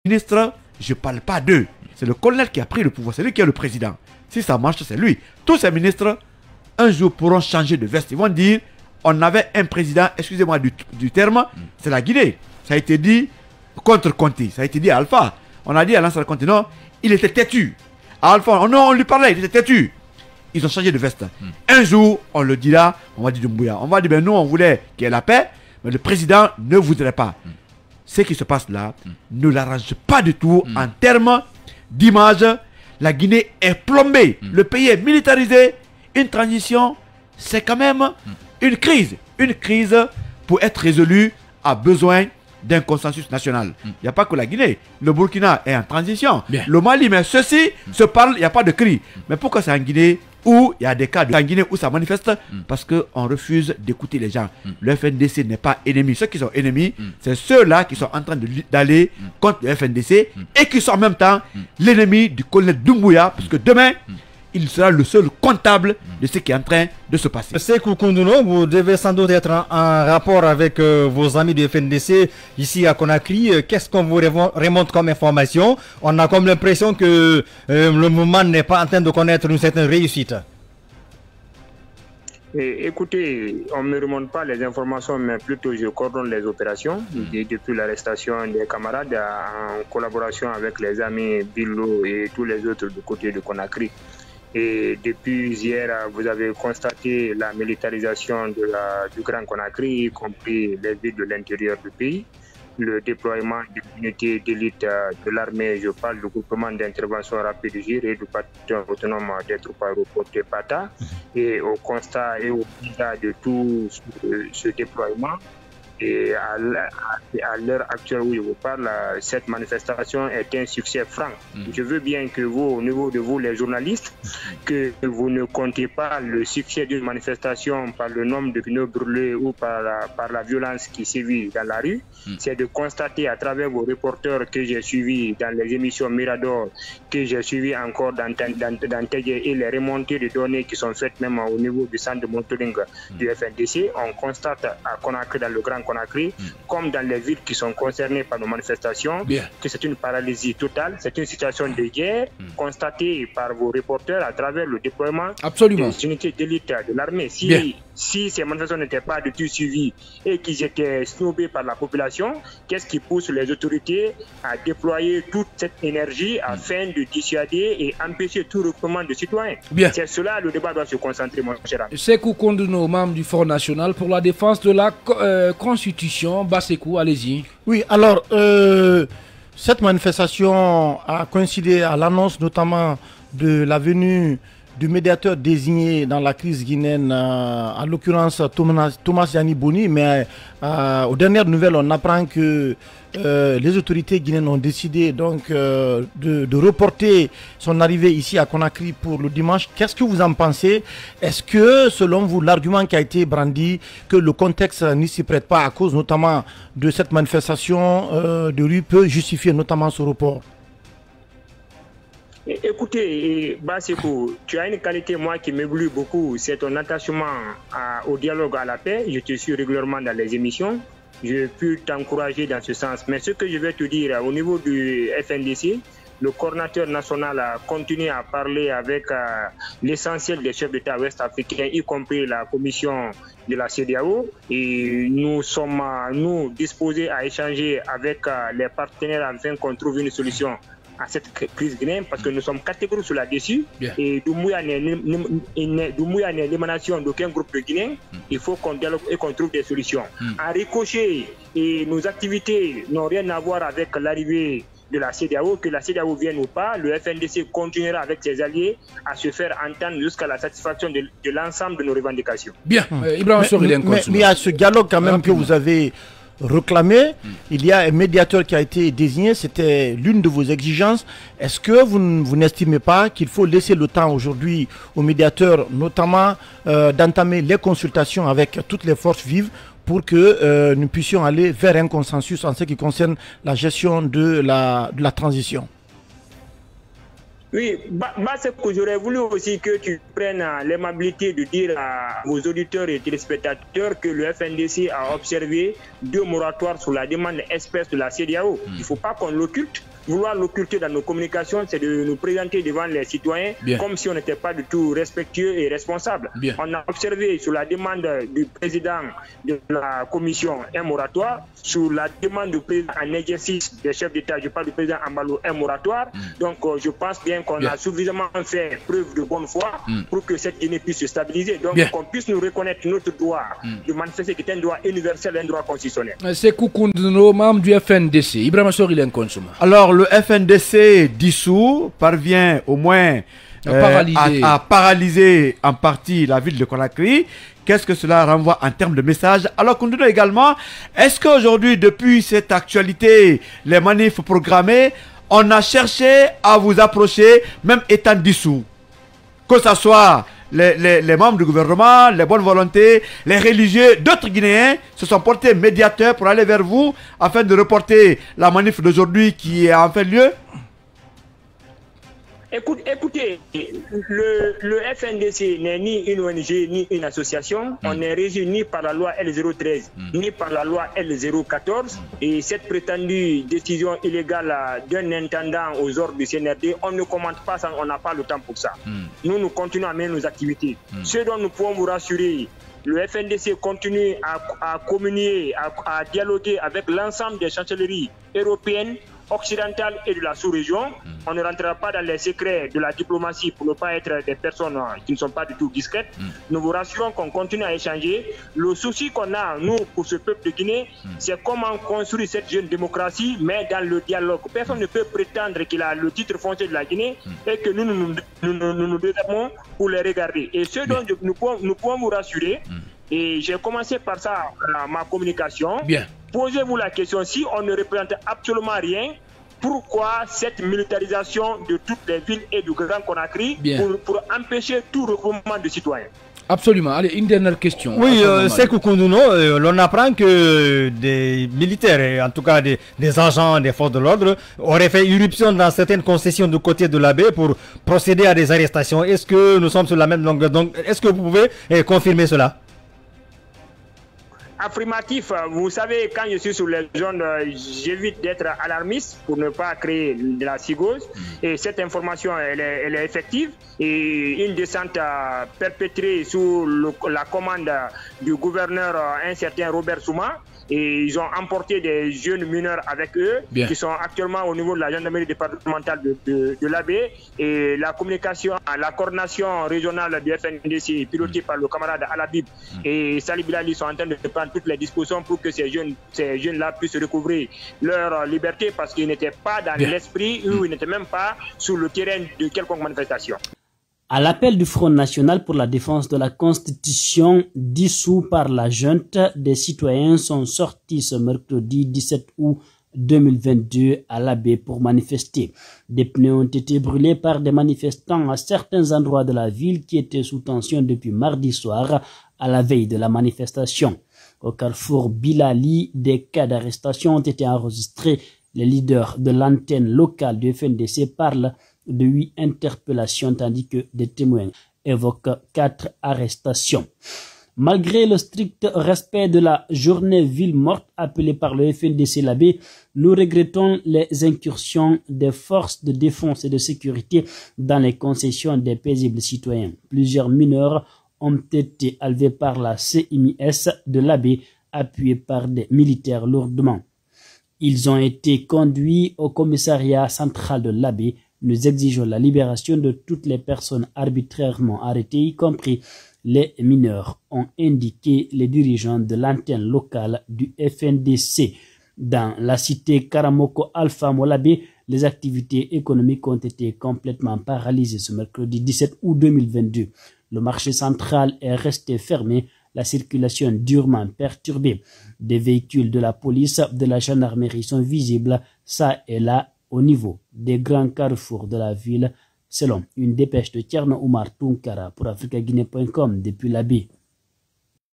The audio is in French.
Ministre, je ne parle pas d'eux. C'est le colonel qui a pris le pouvoir, c'est lui qui est le président. Si ça marche, c'est lui. Tous ces ministres, un jour, pourront changer de veste. Ils vont dire, on avait un président, excusez-moi du terme, c'est la Guinée. Ça a été dit contre Conté, ça a été dit à Alpha. On a dit à Lansana Conté, non, il était têtu. À Alpha, non, on lui parlait, il était têtu. Ils ont changé de veste. Un jour, on le dira, on va dire Doumbouya. On va dire, ben nous, on voulait qu'il y ait la paix, mais le président ne voudrait pas. Ce qui se passe là ne l'arrange pas du tout en termes d'image. La Guinée est plombée. Le pays est militarisé. Une transition, c'est quand même une crise. Une crise, pour être résolue, a besoin d'un consensus national. Il n'y a pas que la Guinée. Le Burkina est en transition. Bien. Le Mali, mais ceux-ci se parlent, il n'y a pas de cri. Mais pourquoi c'est en Guinée où il y a des cas en Guinée où ça manifeste? Parce qu'on refuse d'écouter les gens. Le FNDC n'est pas ennemi. Ceux qui sont ennemis, c'est ceux-là qui sont en train d'aller contre le FNDC et qui sont en même temps l'ennemi du colonel Doumbouya, parce que demain, il sera le seul comptable de ce qui est en train de se passer. Sékou Koundouno, vous devez sans doute être en rapport avec vos amis du FNDC ici à Conakry. Qu'est-ce qu'on vous remonte comme information? On a comme l'impression que le mouvement n'est pas en train de connaître une certaine réussite. Écoutez, on ne me remonte pas les informations, mais plutôt je coordonne les opérations. Depuis l'arrestation des camarades, en collaboration avec les amis Billo et tous les autres du côté de Conakry. Et depuis hier, vous avez constaté la militarisation du Grand Conakry, y compris les villes de l'intérieur du pays. Le déploiement d'unités d'élite de l'armée, je parle du groupement d'intervention rapide géré du bataillon autonome des troupes aéroportées PATA. Et au constat et au bilan de tout ce déploiement, et à l'heure actuelle où je vous parle, cette manifestation est un succès franc. Je veux bien que vous, au niveau de vous, les journalistes, que vous ne comptez pas le succès d'une manifestation par le nombre de pneus brûlés ou par la violence qui sévit dans la rue. C'est de constater à travers vos reporters que j'ai suivis dans les émissions Mirador, que j'ai suivis encore dans Tégué et les remontées de données qui sont faites même au niveau du centre de monitoring du FNDC. On constate à Conakry, dans le Grand Conakry, comme dans les villes qui sont concernées par nos manifestations, que c'est une paralysie totale, c'est une situation de guerre constatée par vos reporters à travers le déploiement des unités d'élite de l'armée. Si ces manifestations n'étaient pas du tout suivies et qu'ils étaient snobés par la population, qu'est-ce qui pousse les autorités à déployer toute cette énergie afin de dissuader et empêcher tout regroupement de citoyens? C'est cela, le débat doit se concentrer, mon cher ami. Sékou Koundouno, membre du Front National pour la défense de la Constitution. Sékou, allez-y. Oui, alors, cette manifestation a coïncidé à l'annonce notamment de la venue du médiateur désigné dans la crise guinéenne, en l'occurrence Thomas Yanni Boni, mais aux dernières nouvelles, on apprend que les autorités guinéennes ont décidé donc de reporter son arrivée ici à Conakry pour le dimanche. Qu'est-ce que vous en pensez? Est-ce que, selon vous, l'argument qui a été brandi, que le contexte n'y s'y prête pas à cause notamment de cette manifestation de rue, peut justifier notamment ce report? Écoutez, Sékou, tu as une qualité, moi, qui m'éblouit beaucoup, c'est ton attachement au dialogue, à la paix. Je te suis régulièrement dans les émissions. Je peux t'encourager dans ce sens. Mais ce que je vais te dire, au niveau du FNDC, le coordinateur national a continué à parler avec l'essentiel des chefs d'État ouest-africains, y compris la commission de la CEDEAO. Et nous sommes, disposés à échanger avec les partenaires afin qu'on trouve une solution à cette crise guinéenne, parce que nous sommes catégoriques sur là-dessus. Et Doumbouya n'est l'émanation d'aucun groupe de Guinéens. Il faut qu'on dialogue et qu'on trouve des solutions. À ricochet, et nos activités n'ont rien à voir avec l'arrivée de la CEDEAO, que la CEDEAO vienne ou pas, le FNDC continuera avec ses alliés à se faire entendre jusqu'à la satisfaction de l'ensemble de nos revendications. Mais il y a ce dialogue quand même que vous avez réclamé. Il y a un médiateur qui a été désigné, c'était l'une de vos exigences. Est-ce que vous n'estimez pas qu'il faut laisser le temps aujourd'hui au médiateur, notamment d'entamer les consultations avec toutes les forces vives pour que nous puissions aller vers un consensus en ce qui concerne la gestion de la transition? Oui, c'est que j'aurais voulu aussi que tu prennes l'aimabilité de dire à vos auditeurs et téléspectateurs que le FNDC a observé 2 moratoires sur la demande espèce de la CEDEAO. Il ne faut pas qu'on l'occulte. Vouloir l'occulter dans nos communications, c'est de nous présenter devant les citoyens comme si on n'était pas du tout respectueux et responsable. On a observé sur la demande du président de la commission un moratoire, sur la demande du président en exercice des chefs d'État, je parle du président Ambalo, un moratoire. Donc je pense bien qu'on a suffisamment fait preuve de bonne foi pour que cette Guinée puisse se stabiliser. Donc qu'on puisse nous reconnaître notre droit de manifester qui est un droit universel, un droit constitutionnel. C'est Koukoundouno, membre du FNDC. Ibrahima Sor, il est un consommable. Alors le FNDC dissous parvient au moins à paralyser en partie la ville de Conakry. Qu'est-ce que cela renvoie en termes de message? Alors Koundouno également, est-ce qu'aujourd'hui, depuis cette actualité, les manifs programmés, on a cherché à vous approcher, même étant dissous? Que ce soit les membres du gouvernement, les bonnes volontés, les religieux, d'autres Guinéens se sont portés médiateurs pour aller vers vous afin de reporter la manif d'aujourd'hui qui est en fait lieu. Écoutez, le FNDC n'est ni une ONG ni une association. On n'est régi ni par la loi L013 ni par la loi L014. Et cette prétendue décision illégale d'un intendant aux ordres du CNRD, on ne commente pas ça, on n'a pas le temps pour ça. Nous continuons à mener nos activités. Ce dont nous pouvons vous rassurer, le FNDC continue à communier, à dialoguer avec l'ensemble des chancelleries européennes, occidentale et de la sous-région. On ne rentrera pas dans les secrets de la diplomatie pour ne pas être des personnes qui ne sont pas du tout discrètes. Nous vous rassurons qu'on continue à échanger. Le souci qu'on a, nous, pour ce peuple de Guinée, c'est comment construire cette jeune démocratie, mais dans le dialogue. Personne ne peut prétendre qu'il a le titre foncier de la Guinée et que nous nous désarmons pour les regarder. Et ce dont nous pouvons vous rassurer, et j'ai commencé par ça ma communication. Posez-vous la question, si on ne représente absolument rien, pourquoi cette militarisation de toutes les villes et du Grand Conakry pour empêcher tout regroupement de citoyens? Absolument. Allez, une dernière question. Oui, c'est Koukoundouno, l'on apprend que des militaires, et en tout cas des agents des forces de l'ordre, auraient fait irruption dans certaines concessions du côté de la baie pour procéder à des arrestations. Est-ce que nous sommes sur la même longueur? Donc, est-ce que vous pouvez confirmer cela? Affirmatif, vous savez, quand je suis sur les zones, j'évite d'être alarmiste pour ne pas créer de la psychose. Et cette information, elle est effective. Et une descente perpétrée sous la commande du gouverneur, un certain Robert Souma. Et ils ont emporté des jeunes mineurs avec eux qui sont actuellement au niveau de la gendarmerie départementale de l'Abbé. Et la communication, la coordination régionale du FNDC pilotée par le camarade Alabib et Salih Bilali sont en train de prendre toutes les dispositions pour que ces jeunes-là puissent recouvrer leur liberté parce qu'ils n'étaient pas dans l'esprit ou ils n'étaient même pas sur le terrain de quelconque manifestation. À l'appel du Front National pour la défense de la Constitution dissous par la junte, des citoyens sont sortis ce mercredi 17 août 2022 à la baie pour manifester. Des pneus ont été brûlés par des manifestants à certains endroits de la ville qui étaient sous tension depuis mardi soir à la veille de la manifestation. Au carrefour Bilali, des cas d'arrestation ont été enregistrés. Les leaders de l'antenne locale du FNDC parlent de 8 interpellations tandis que des témoins évoquent 4 arrestations. Malgré le strict respect de la journée ville morte appelée par le FNDC Labé, nous regrettons les incursions des forces de défense et de sécurité dans les concessions des paisibles citoyens. Plusieurs mineurs ont été enlevés par la CIMIS de Labé, appuyés par des militaires lourdement. Ils ont été conduits au commissariat central de Labé. Nous exigeons la libération de toutes les personnes arbitrairement arrêtées, y compris les mineurs, ont indiqué les dirigeants de l'antenne locale du FNDC. Dans la cité Karamoko Alpha Molabé, les activités économiques ont été complètement paralysées ce mercredi 17 août 2022. Le marché central est resté fermé, la circulation durement perturbée. Des véhicules de la police, de la gendarmerie sont visibles, ça et là, au niveau des grands carrefours de la ville, selon une dépêche de Tierno Oumar Tunkara pour africaguinée.com depuis la baie.